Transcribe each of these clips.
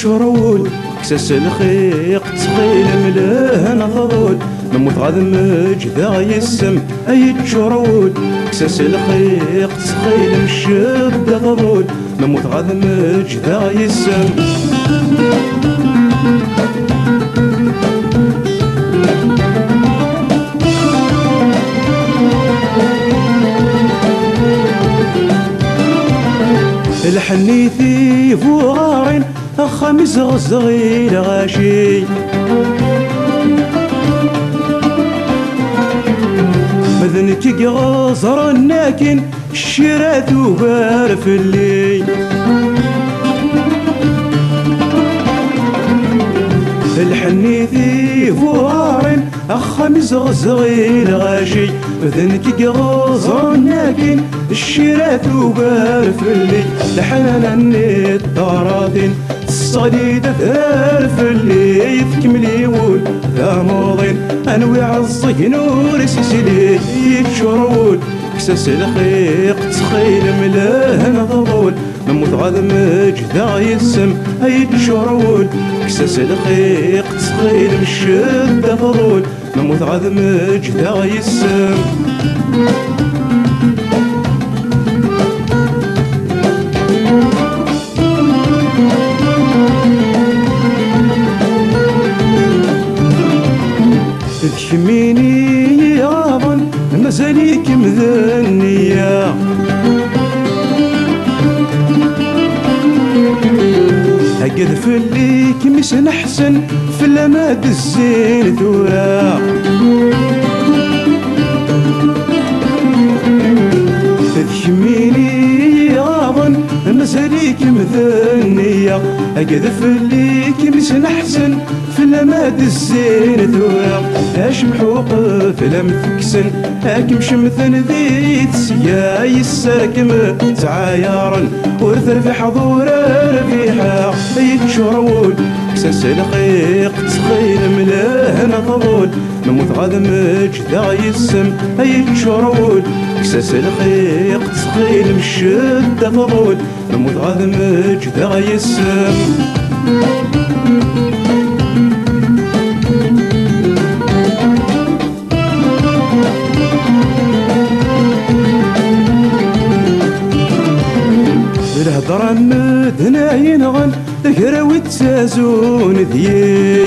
يتشرول كساس الخيق تخيل ملاه نضول نموت غاد مجدا يسم يتشرول كساس الخيق تخيل مشد ضول نموت غاد مجدا يسم الحنيثي فوغارين خمس غزغير غاشي مذنك غزر الناكن الشرات وبار في الليل الحنيثي فوغارين خمس غزغير غاشي مذنك غزر الناكن الشرات وبار في الليل لحنانني الطراطين الصديدة ثالف اللي يتكملي ول ذا موضين انوي عالصي نور سيسيلي يتشرول كساس الخيق تخيل ملاه نضول نموت غاد مجدا يسم يتشرول كساس الخيق تخيل مشد فضول نموت غاد مجدا يسم تشميني يابا مازاليك مذنية أقد فليك مسن أحسن في الأماد الزين ثورا تشميني يابا مازاليك مذنية أقد فليك مسن أحسن في الأماد الزين ثورا اش محوق فلم تكسن هاكم شمثن ذي تسيا يسركم تعايرا ورثر في حضور رفيحة يتشرول كساس الخيق تخيل ملاه نطول نموت غاد مجدا يسم يتشرول كساس الخيق تخيل مشد فضول نموت غاد مجدا يسم الهضرة مدنا ينغن تكراوي تسازون ذيي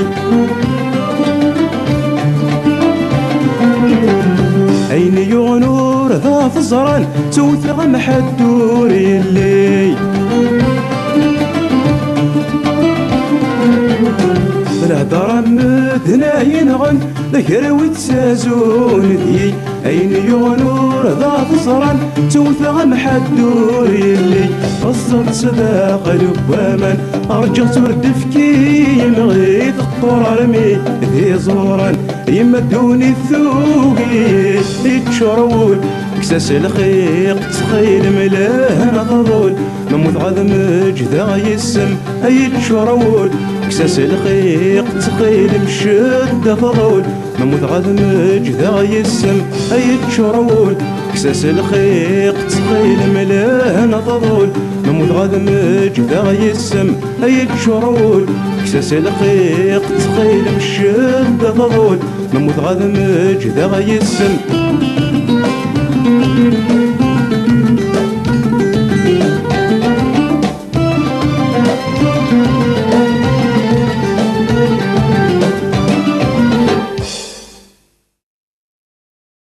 أين يغنور ذا فزران توثغ محدور اللي الهضرة مدنا ينغن تكراوي تسازون ذيي أين يغنور ذا فزران توثغ محدور اللي قصد صداق لباما أرجعت وردفكي يمغيث الطور رمي ذي زورا يمدوني الثوقي يتشرول كساس الخيق تخيل ملاه نضول نموت غاد مجدا يسم يتشرول كساس الخيق تخيل مشد فضول نموت غاد مجدا يسم يتشرول كساس الخيق تخيل ملاه نضول نموت غاد مجدا يسم يتشرول كساس الخيق تخيل مشد فضول نموت غاد مجدا يسم